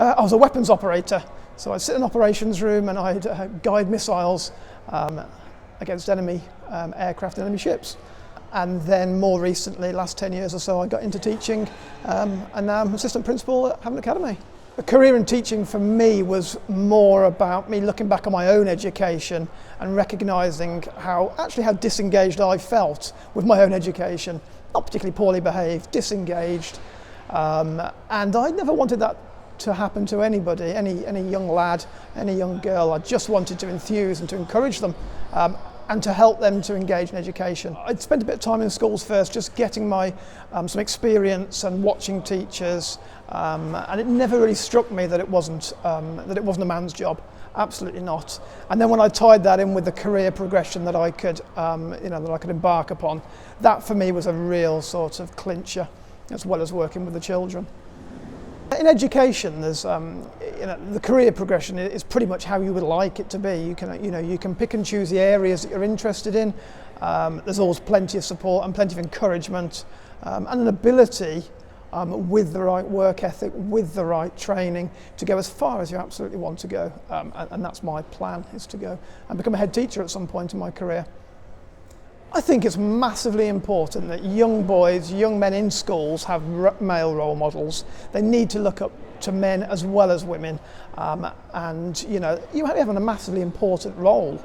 I was a weapons operator, so I'd sit in an operations room and I'd guide missiles against enemy aircraft and enemy ships. And then more recently, last 10 years or so, I got into teaching, and now I'm assistant principal at Hampshire Academy. A career in teaching for me was more about me looking back on my own education and recognising how disengaged I felt with my own education. Not particularly poorly behaved, disengaged, and I never wanted that to happen to anybody, any young lad, any young girl. I just wanted to enthuse and to encourage them and to help them to engage in education. I'd spent a bit of time in schools first, just getting my some experience and watching teachers, and it never really struck me that it wasn't a man's job. Absolutely not. And then when I tied that in with the career progression that I could, that I could embark upon, that for me was a real sort of clincher, as well as working with the children. In education, there's the career progression is pretty much how you would like it to be. You can pick and choose the areas that you're interested in. There's always plenty of support and plenty of encouragement, and an ability with the right work ethic, with the right training, to go as far as you absolutely want to go. And that's my plan, is to go and become a head teacher at some point in my career. I think it's massively important that young boys, young men in schools have male role models. They need to look up to men as well as women, and you have a massively important role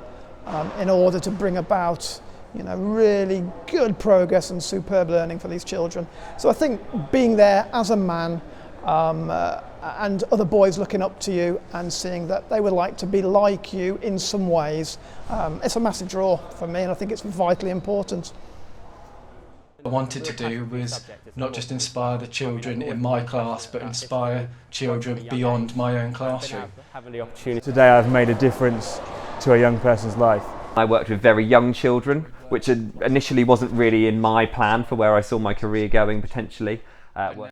in order to bring about really good progress and superb learning for these children. So I think being there as a man and other boys looking up to you and seeing that they would like to be like you in some ways, it's a massive draw for me, and I think it's vitally important. What I wanted to do was not just inspire the children in my class, but inspire children beyond my own classroom. Today I've made a difference to a young person's life. I worked with very young children, which initially wasn't really in my plan for where I saw my career going potentially.